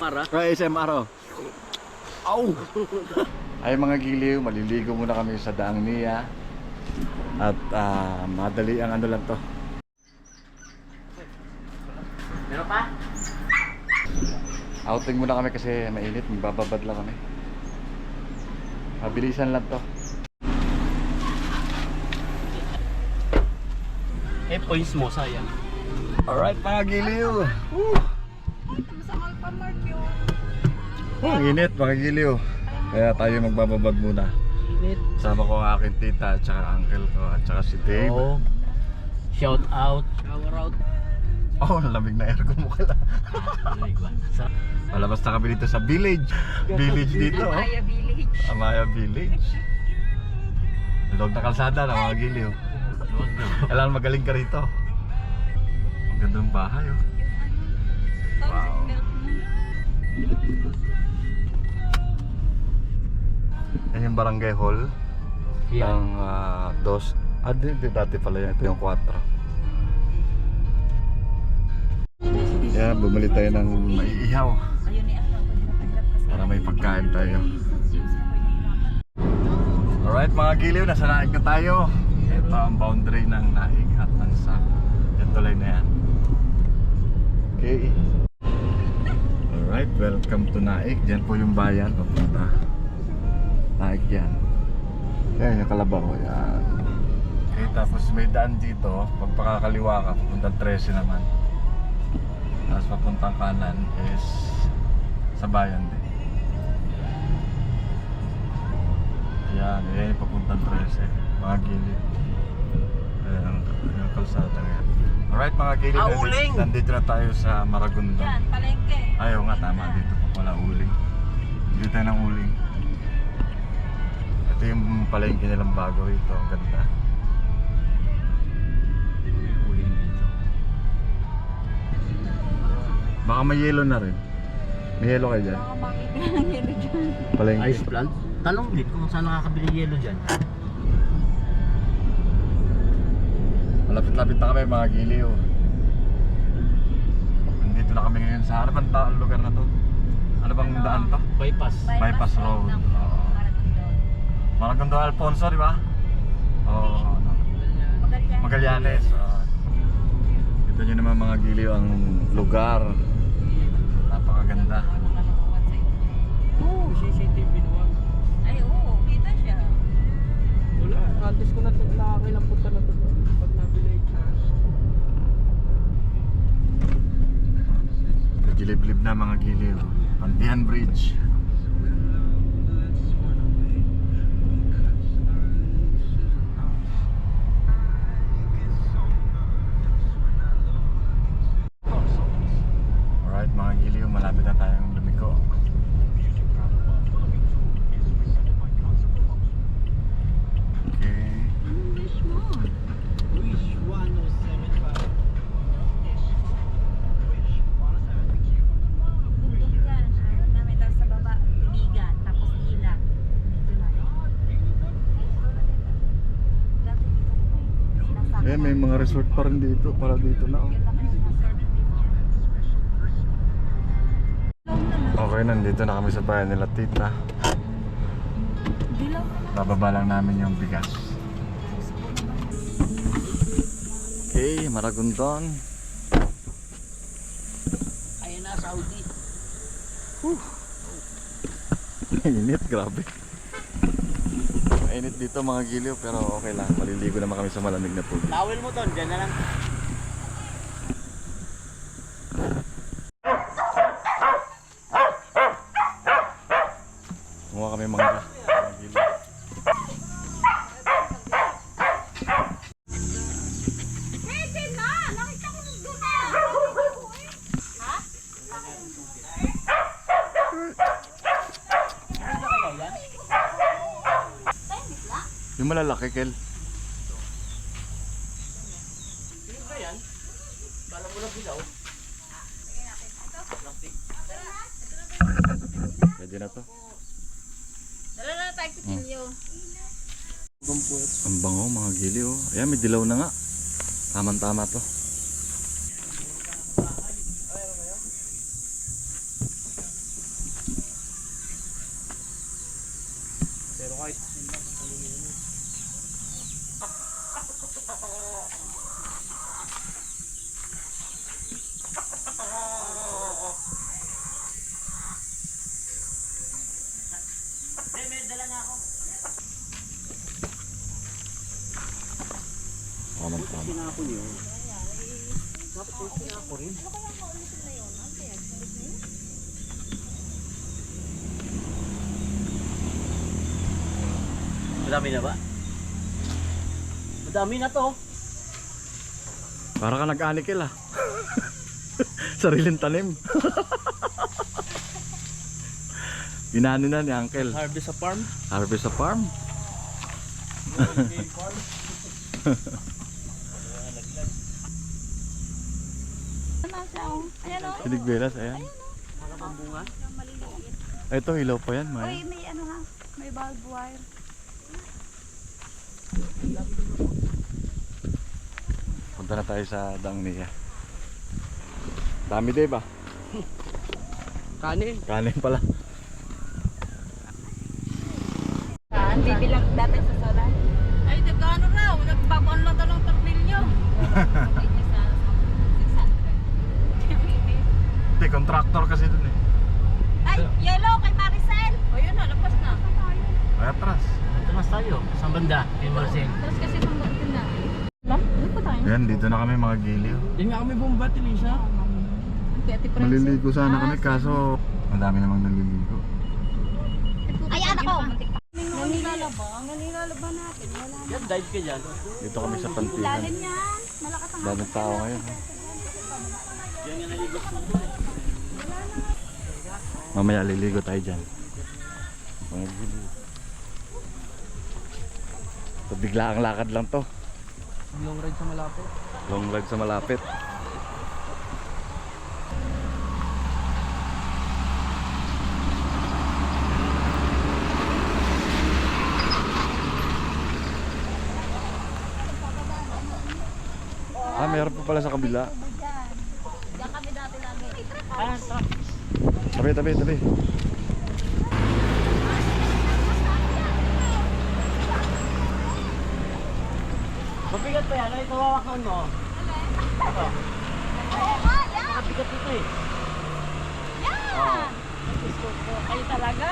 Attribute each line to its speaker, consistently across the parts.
Speaker 1: ASMR ha?
Speaker 2: ASMR oh. Au! Ay mga giliw, maliligo muna kami sa Daang Nia. At madali ang ano lang to.
Speaker 1: Meron pa?
Speaker 2: Outing muna kami kasi mainit, magbababad lang kami. Mabilisan lang to.
Speaker 1: Points mo, sayang.
Speaker 2: Alright mga giliw.
Speaker 3: Masama pa Mark yun.
Speaker 2: Ang init mga giliw. Kaya tayo magbababad muna.
Speaker 1: Init.
Speaker 2: Sama ko ang aking tita at saka uncle ko at saka si Dave.
Speaker 1: Oo. Shout out. Shower out.
Speaker 2: Oh, lamig na aircon mo ka lang.
Speaker 1: Sa
Speaker 2: Palabas na kami dito sa village. Village dito oh.
Speaker 3: Amaya Village.
Speaker 2: Amaya Village. Log na kalsada na mga giliw. Kailangan magaling ka rito. Ang ganda ng bahay oh. Wow. Yan yung barangay hall ng dos. Di dati pala yan. Ito yung 4. Yan, bumili tayo ng maiihaw
Speaker 3: Ayun ni ano, hirap kasi.
Speaker 2: para may pagkain tayo. Alright mga giliw, nasa Naik na tayo. Ito ang boundary ng Naik at ng SAC. Yung tulay na yan. Okay. Alright, welcome to Naik. Diyan po yung bayan, papunta Naik yan. Yan yung kalabaw, yan. Okay, tapos may daan dito. Pag pakakaliwa ka, papuntang 13 naman. Tapos papuntang kanan is sa bayan din. Yan, yan yung papuntang 13. Mga gilid. Ayan, yung kalsada yan. Alright mga gilid,
Speaker 1: Uling!
Speaker 2: nandito na tayo sa Maragondon.
Speaker 3: Yan, palengke.
Speaker 2: Ayaw nga, tama dito po pala uling. Dito tayo ng uling. Ito yung palengke nilang bago rito, ang ganda. Uling dito. Baka may yellow na rin. May yellow kayo dyan?
Speaker 3: Baka makita ng yelo dyan.
Speaker 2: Palengke.
Speaker 1: ice plant. Tanong ulit kung saan nakakabili yelo dyan.
Speaker 2: Malapit-lapit na kami mga giliw. Nandito na kami ngayon sa ano bang lugar na to? Ano bang daan to?
Speaker 1: Bypass.
Speaker 2: Bypass Road.
Speaker 3: ng
Speaker 2: Oo.
Speaker 3: Maragondon.
Speaker 2: Maragondo Alfonso, di ba? Oo. Magallanes. Ito nyo naman mga giliw ang lugar. Napakaganda.
Speaker 1: Oo, CCTV naman.
Speaker 3: Ay, oo, kita siya.
Speaker 1: Wala, antes ko na nakakailang punta na to pag nabili.
Speaker 2: Gilib-lib na mga giliw. Pantian Bridge. Alright mga giliw, malapit na tayong lumiko. Okay.
Speaker 3: Bundok yan. Namin daw sa baba, Tubigan, tapos Ila. Dito na. Dati dito sinasaka.
Speaker 2: Eh, may mga resort pa rin dito, para dito na oh.
Speaker 3: Yun lang yung sinasaka niya.
Speaker 2: Okay, nandito na kami sa bayan nila tita.
Speaker 3: Dilaw na lang.
Speaker 2: Bababa lang namin yung bigas. Okay, Maragondon.
Speaker 1: Ayun na, Saudi.
Speaker 2: Init, grabe. Mainit dito mga giliw pero okay lang. Maliligo naman kami sa malamig na tubig.
Speaker 1: Towel mo ton, dyan na lang.
Speaker 2: Kumuha kami mga giliw.
Speaker 3: Pwede na! Nakita ko nung doon na! Ha? Tahimik lang?
Speaker 2: Yung malalaki, Kel.
Speaker 1: Sino ba yan? Bala mo lang bilaw.
Speaker 2: Pwede na to.
Speaker 3: Dala na tayo sa kilyo.
Speaker 2: Ang bango mga giliw. Ayan, may dilaw na nga. Tama-tama to.
Speaker 4: Madami na ba? Madami na to.
Speaker 2: Para ka nag-anikil ah. Sariling tanim. Ginano na ni Uncle.
Speaker 1: Harvest sa farm.
Speaker 2: Harvest sa farm.
Speaker 3: Ayan o.
Speaker 2: Sinigbelas, ayan.
Speaker 4: Mga pambunga.
Speaker 2: Ito, hilaw pa yan,
Speaker 3: Uy,
Speaker 2: May.
Speaker 3: may ano ha. May bulb wire.
Speaker 2: Punta na tayo sa Dang Nia. Dami day ba?
Speaker 1: Kanin.
Speaker 2: Kanin pala.
Speaker 3: Bibilang dati sa solar.
Speaker 5: Ay, nagkano raw? Nagbabaon lang daw ng tornilyo.
Speaker 2: Hindi, contractor kasi dun eh.
Speaker 3: Ay, yellow kay Maricel.
Speaker 5: O yun na, labas na.
Speaker 2: Ay, atras.
Speaker 4: Ito mas tayo. Saan banda? Kay Marcel.
Speaker 3: Tapos kasi pang na. Lam? Ano pa tayo?
Speaker 2: Yan, dito na kami mga giliw.
Speaker 1: Yan nga kami bumabati, Lisa.
Speaker 2: Maliligo sana kami kaso madami namang naliligo.
Speaker 3: Ay, anak ko.
Speaker 5: Naningalaba natin. Wala na.
Speaker 4: Yan, dive ka dyan.
Speaker 2: Dito kami sa Pantinan.
Speaker 3: Lalim yan. Malakas ang
Speaker 2: Daming tao ngayon. Ha?
Speaker 4: Yan nga naligot mo.
Speaker 2: Mamaya liligo tayo dyan. Mga giliw. So, bigla ang lakad lang to.
Speaker 1: Long ride sa malapit.
Speaker 2: Long ride sa malapit. Ah, meron pa pala sa kabila.
Speaker 3: Diyan kami dati lagi.
Speaker 2: Tabi, tabi, tabi.
Speaker 4: Mabigat pa yan. Ay, kawawakan mo. Ito.
Speaker 3: Oo nga, yan.
Speaker 4: Nakabigat ito eh.
Speaker 3: Yan.
Speaker 5: Kayo talaga?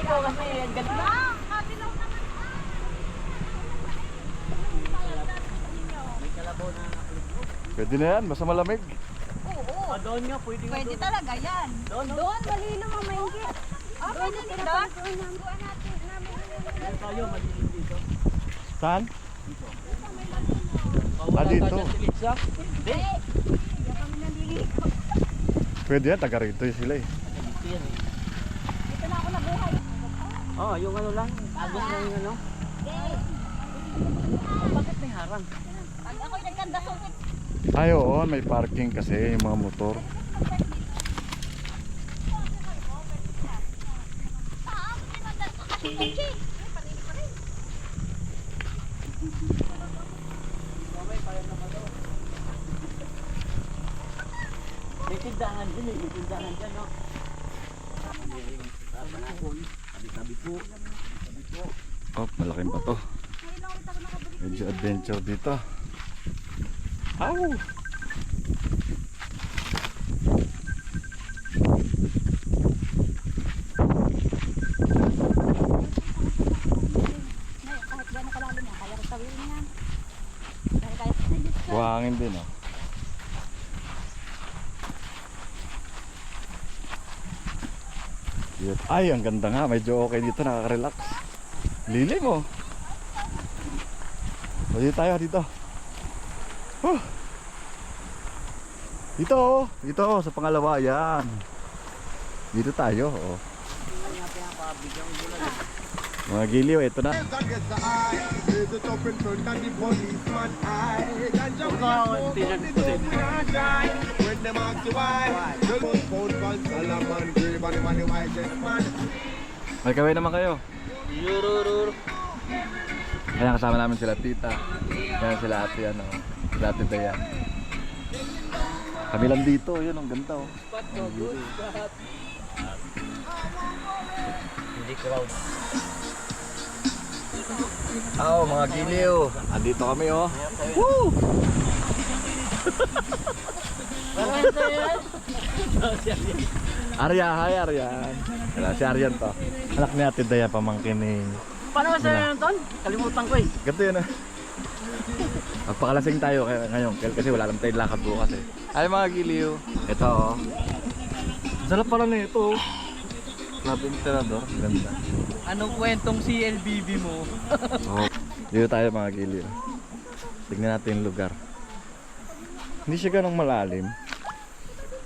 Speaker 3: Ikaw kasi, ang ganda. Kabilaw naman.
Speaker 4: May kalabaw na nakulog.
Speaker 2: Pwede na yan, basta malamig.
Speaker 3: Oo.
Speaker 4: Ah, doon nga. Pwede nga
Speaker 3: Pwede
Speaker 4: doon.
Speaker 3: talaga yan.
Speaker 4: Doon, no?
Speaker 3: Doon, malino mamainggit. Ah, pwede nila. Doon natin.
Speaker 4: Yan tayo. Malilim dito.
Speaker 2: Saan?
Speaker 1: Wala
Speaker 2: dito.
Speaker 1: ka dyan si Lisa.
Speaker 4: Hindi.
Speaker 3: Diyan kami naliligo.
Speaker 2: Pwede yan, taga rito sila eh.
Speaker 4: Dito yan eh.
Speaker 3: Dito na ako nabuhay.
Speaker 4: Oh, yung ano lang. Agos na yung ano. Bakit may harang?
Speaker 3: Pag ako'y nagkanda sukit.
Speaker 2: Ay oo, may parking kasi yung mga motor.
Speaker 4: May tindahan dyan eh. May tindahan dyan, no? Tabi-tabi po.
Speaker 2: Oh, malaking pa to. Medyo adventure dito. Ow!
Speaker 3: Kahit gano'n kalalim yan, kaya ko tawin yan. Kaya ko sa Diyos ko.
Speaker 2: Buhangin din oh. Cute. Ay, ang ganda nga. Medyo okay dito, nakaka-relax. Lilim oh. O, dito tayo, dito. Dito oh. Dito oh, sa pangalawa. Yan. Dito tayo oh. Mga giliw, ito na. May kaway naman kayo.
Speaker 4: Yururur.
Speaker 2: Ayan, kasama namin sila tita. Ayan sila ate, ano. Sila ate Dayan. Kami lang dito, yun, ang ganda oh.
Speaker 1: Spot ko, good spot.
Speaker 4: Hindi crowd.
Speaker 2: Oh, mga giliw. Andito kami oh. Woo! Arya, hi Aryan. Wala, si Aryan to. Anak ni ate Dayan, pamangkin ni...
Speaker 4: Paano ba sa'yo yun, Ton? Kalimutan ko eh.
Speaker 2: Ganito yun ah. Magpakalasing tayo ngayon kasi wala lang tayong lakad bukas eh. Ay mga giliw. Ito oh. Sarap pala na ito oh. Club Emperador. Ganda.
Speaker 1: Anong kwentong CLBB mo?
Speaker 2: Oh. Dito tayo mga giliw. Tignan natin yung lugar. Hindi siya ganong malalim.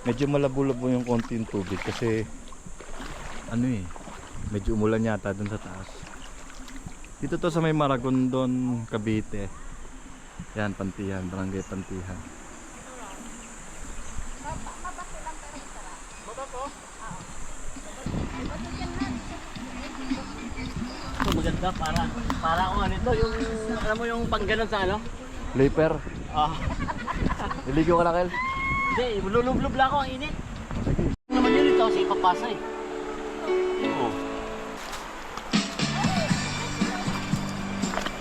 Speaker 2: Medyo malabo-labo yung konti yung tubig kasi ano eh, medyo umulan yata dun sa taas. Dito to sa may Maragondon, Cavite. Yan, Pantihan, Barangay Pantihan.
Speaker 4: Ito maganda para kung ano ito, yung alam mo yung pangganon sa ano?
Speaker 2: Leper.
Speaker 4: Ah.
Speaker 2: Iligo ka na, Kel?
Speaker 4: Hindi, lulublob lang ako, ang init. Ano naman yun ito kasi ipapasa eh. Oo.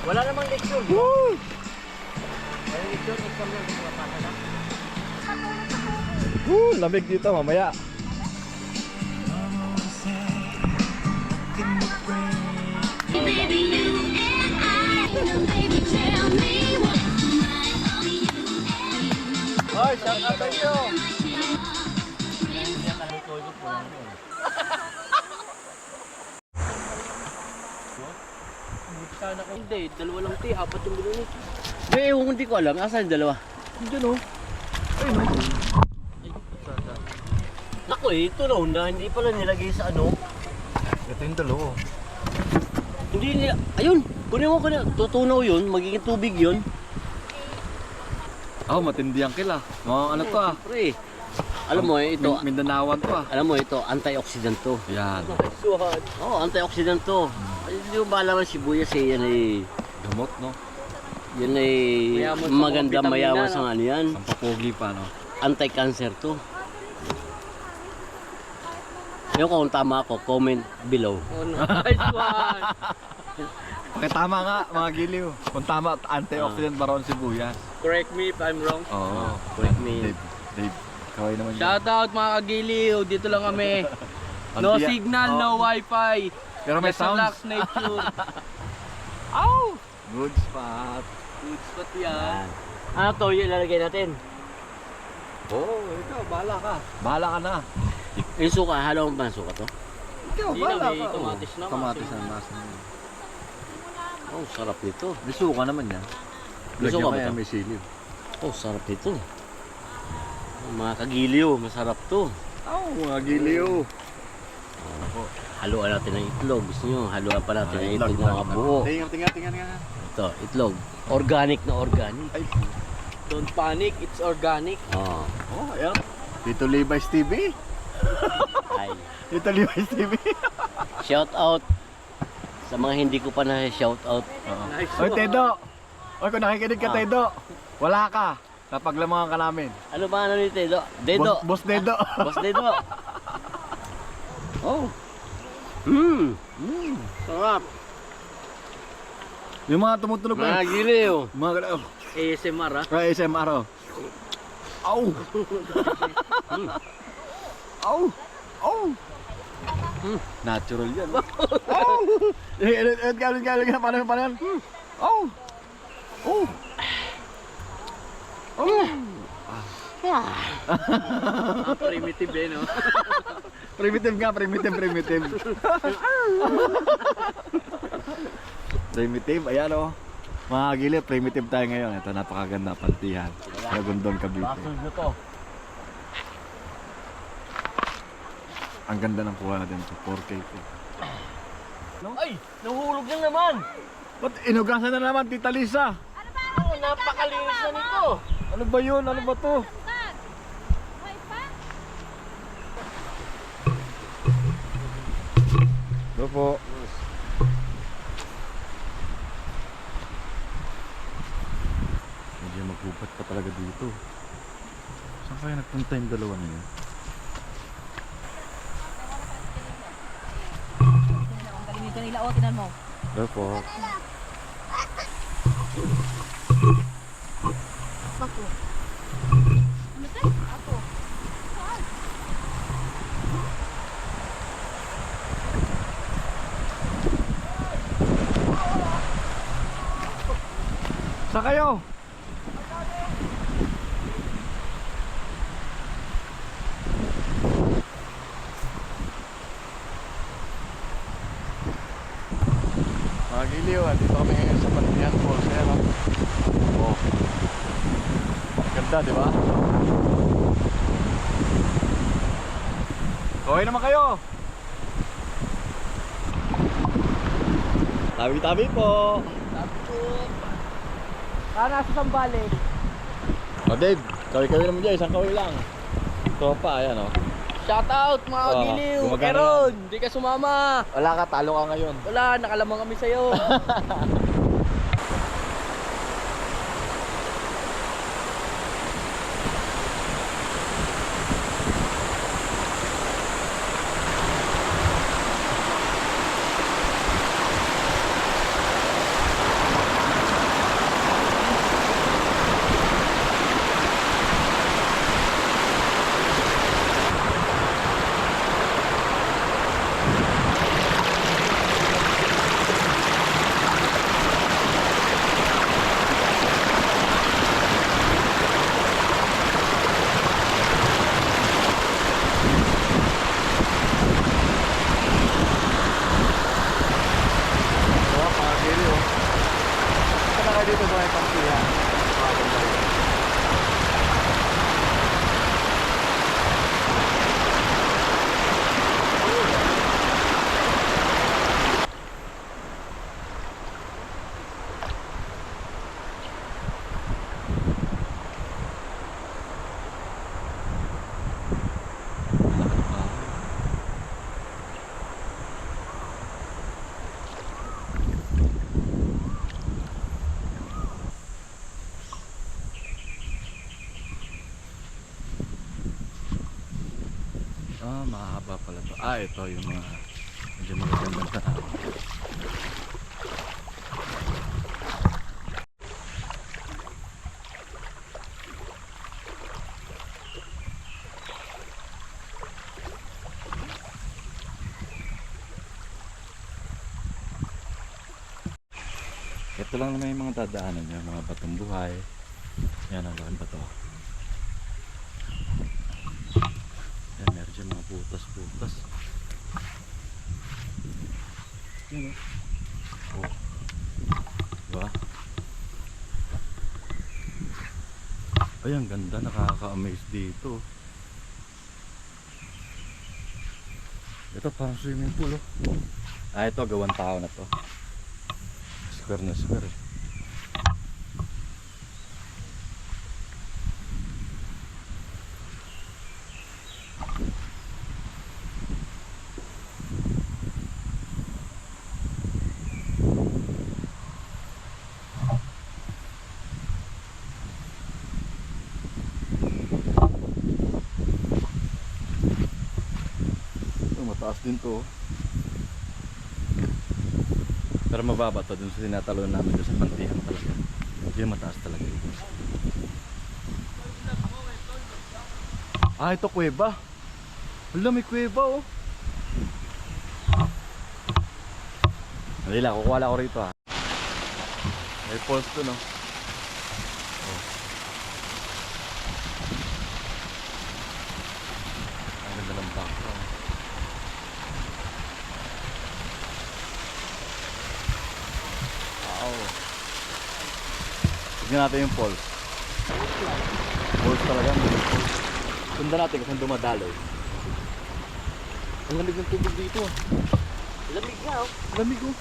Speaker 4: Wala namang lecture. Woo! Wala lecture, exam lang kung mapasa na.
Speaker 2: Lamig dito mamaya.
Speaker 3: Baby, you and I, baby, tell me what
Speaker 2: Hoy, shout out sa iyo.
Speaker 4: Hindi ka luto ito po lang ito.
Speaker 1: Sana ko. Hindi, dalawa lang ti, apat yung bilo nito.
Speaker 4: Hindi ko alam, asan yung dalawa?
Speaker 1: Diyan oh. Ayun oh.
Speaker 4: Naku ito na hindi pala nilagay sa ano.
Speaker 2: Ito yung dalawa.
Speaker 4: Hindi nila, ayun, kunin mo. Tutunaw yun, magiging tubig yun.
Speaker 2: Oh, matindi ang kila. Mga ano to ah.
Speaker 4: Pre, alam mo ito,
Speaker 2: Mindanawan to ah.
Speaker 4: alam mo ito, antioxidant to.
Speaker 2: Yan.
Speaker 1: Suhan.
Speaker 4: Oo, antioxidant to. Ay, hindi mo ba alam ang sibuyas eh, yan ay,
Speaker 2: Gamot no.
Speaker 4: yan ay
Speaker 1: Mayaman sa
Speaker 4: maganda
Speaker 1: mga
Speaker 4: mayaman
Speaker 1: bitamina,
Speaker 4: sa ano yan.
Speaker 2: Ang papogi pa no.
Speaker 4: Anti-cancer to. Yung kung tama ako, comment below.
Speaker 1: Oh, nice one.
Speaker 2: Okay, tama nga mga giliw. Kung tama, antioxidant baron sibuyas.
Speaker 1: Correct me if I'm wrong.
Speaker 2: Oo.
Speaker 4: Correct me.
Speaker 2: Dave. Kaway naman yan.
Speaker 1: Shout out mga kagiliw, dito lang kami. No
Speaker 2: Antiya-
Speaker 1: signal,
Speaker 2: Oh.
Speaker 1: no wifi.
Speaker 2: Pero may
Speaker 1: Just relax
Speaker 2: sounds.
Speaker 1: nature. Ow!
Speaker 2: Good spot.
Speaker 1: Good spot yan.
Speaker 4: Yan. Ano to, yung ilalagay natin?
Speaker 2: Oh, ikaw, bahala ka. Bahala ka na.
Speaker 4: Yung suka, halo mo ba ang suka to?
Speaker 2: Ikaw,
Speaker 1: Hindi na, may kamatis na.
Speaker 2: Kamatis na mas.
Speaker 4: Oh, sarap nito.
Speaker 2: May suka naman yan.
Speaker 4: May suka ba
Speaker 2: Lagyan mo yan,
Speaker 4: to?
Speaker 2: may siliw.
Speaker 4: Oh, sarap nito. Oh, mga kagiliw, masarap to.
Speaker 2: Oh, mga giliw.
Speaker 4: Haluan natin ng itlog. Gusto nyo, haluan pa natin ng itlog na mga buo.
Speaker 2: Tingnan.
Speaker 4: Ito, itlog. Organic na organic.
Speaker 2: Ay,
Speaker 1: Don't panic, it's organic.
Speaker 4: Oh,
Speaker 2: oh, ayan. Dito Levi's TV.
Speaker 4: ay.
Speaker 2: Dito Levi's TV.
Speaker 4: Shout out sa mga hindi ko pa na shout out.
Speaker 1: Nice
Speaker 2: Oy,
Speaker 1: one.
Speaker 2: Tedo. Oy, kung nakikinig ka,
Speaker 4: Ah.
Speaker 2: Tedo. Wala ka. Napaglamangan ka namin.
Speaker 4: Ano ba ano ni Dedo? Dedo.
Speaker 2: Boss Dedo.
Speaker 4: Boss Dedo. Oh. Sarap.
Speaker 2: Yung mga tumutulog
Speaker 4: Mga
Speaker 2: ko.
Speaker 4: giliw.
Speaker 2: Mga oh.
Speaker 1: ASMR ah.
Speaker 2: ASMR oh. Au. Au. Au. Natural yan. Au. Galing. Paano yan? Au. Au. Au.
Speaker 1: Primitive eh no.
Speaker 2: Primitive nga, primitive. Primitive, ayan o. Mga gilid, primitive tayo ngayon. Ito, napakaganda, Pantihan. Maragondon, Cavite.
Speaker 4: Basunod na to.
Speaker 2: Ang ganda ng kuha natin ito, 4K po.
Speaker 4: Ay, nahulog na naman.
Speaker 2: Ba't inugasan na naman, Tita Lisa?
Speaker 4: Oh, napakalinis na nito.
Speaker 2: Ano ba yun? Ano ba to? Ito po. Medyo magbubat pa talaga dito. Saan kaya nagpunta yung dalawa na yun?
Speaker 5: Ang galing nito nila, o, tinan mo.
Speaker 2: Ito po.
Speaker 5: Bako. Ano to? Ako.
Speaker 2: Saan kayo? Ganda, di ba? Okay naman kayo. Tabi-tabi po.
Speaker 1: Nasa Sambales.
Speaker 2: O Dave, kawin-kawin naman dyan, isang kawin lang. Tropa, ayan o.
Speaker 1: Shout out mga
Speaker 2: Oh,
Speaker 1: giliw.
Speaker 2: gumagana
Speaker 1: Eron, di ka sumama.
Speaker 2: Wala ka, talo ka ngayon.
Speaker 1: Wala, nakalamang kami sa'yo.
Speaker 2: Oo, mga gili o. Saan na kayo dito sa may pangsiya? Ah, mahaba pala to. Ah, ito yung mga medyo magagandang tanawin. Ito lang naman yung mga dadaanan niya, mga batong buhay. Yan ang laking bato. Yan, meron dyan mga butas-butas. Yan o. Oh. Diba? Ay, ang ganda. Nakaka-amaze dito. Ito parang swimming pool oh. Ah, ito gawan tao na to. Square na square eh. Mataas din to. Pero mababa to dun sa tinatalon namin dun sa Pantihan talaga. Hindi mataas talaga ito. Ah, ito kuweba. Wala, may kuweba oh. Halila, kukuha ko rito ha. May falls to no. Oh. Ang ganda ng background. Wow. Tignan natin yung falls. Falls talaga. Sundan natin kung saan dumadaloy. Ang lamig ng tubig dito.
Speaker 4: Lamig nga oh.
Speaker 2: Lamig oh.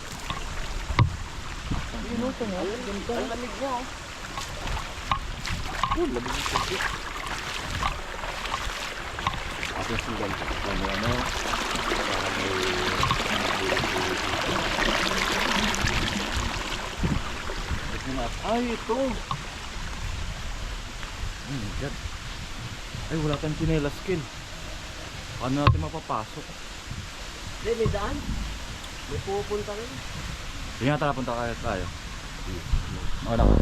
Speaker 1: Yun o, nga. Ganda.
Speaker 4: Ang lamig nga oh.
Speaker 2: Oh, lamig ng tubig. At yung sugal ko. Ano? Para may... Ay, ito! Oh my God. Ay, wala tayong chinelas skin. Paano natin mapapasok?
Speaker 4: Hindi, may daan. May pupunta rin.
Speaker 2: Sige nga, tara, punta tayo. Mauna ko.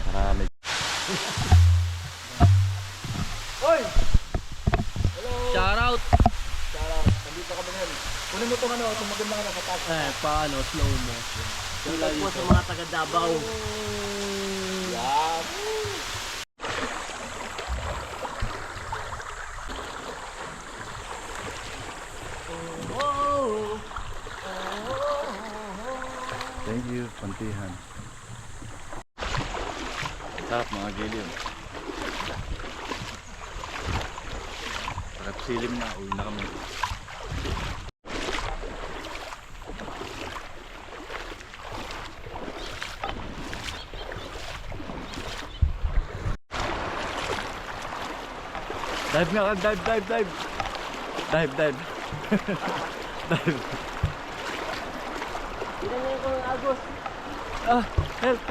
Speaker 2: Para may...
Speaker 1: Hoy! Shout out!
Speaker 2: Nandito kami ngayon. Kunin mo itong ano, itong magandang ano sa taas.
Speaker 1: Paano? Slow mo.
Speaker 4: Tulad po sa mga taga Davao.
Speaker 2: Yan. Thank you, Pantihan. Sarap mga giliw. Pagkat silim na, uwi na kami. Dive nga, dive. Dive. Dive.
Speaker 4: Tinanyan ko ng Agos.
Speaker 2: Ah, help.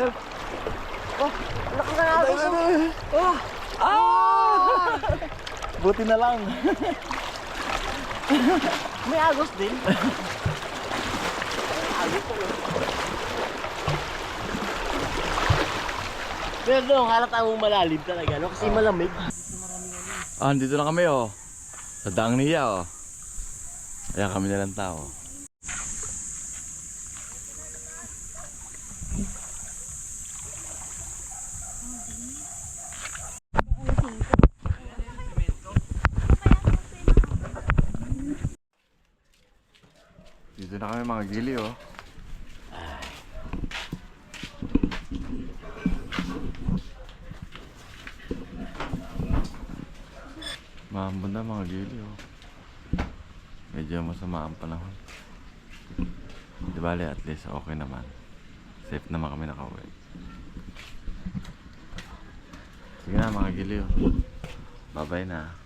Speaker 4: Oh, laki ng Agos.
Speaker 2: Oh! Ah! Buti na lang.
Speaker 4: May Agos din. Agos ko. Pero doon, halata mong malalim talaga, no? Kasi malamig.
Speaker 2: Ah, dito na kami oh. Sa daang niya oh. Ayan kami na lang tao. Dito na kami mga gili oh. Mahambon na mga gili oh. Medyo masama ang panahon. Di bale at least okay naman. Safe naman kami nakauwi. Sige na mga gili oh. Bye bye na.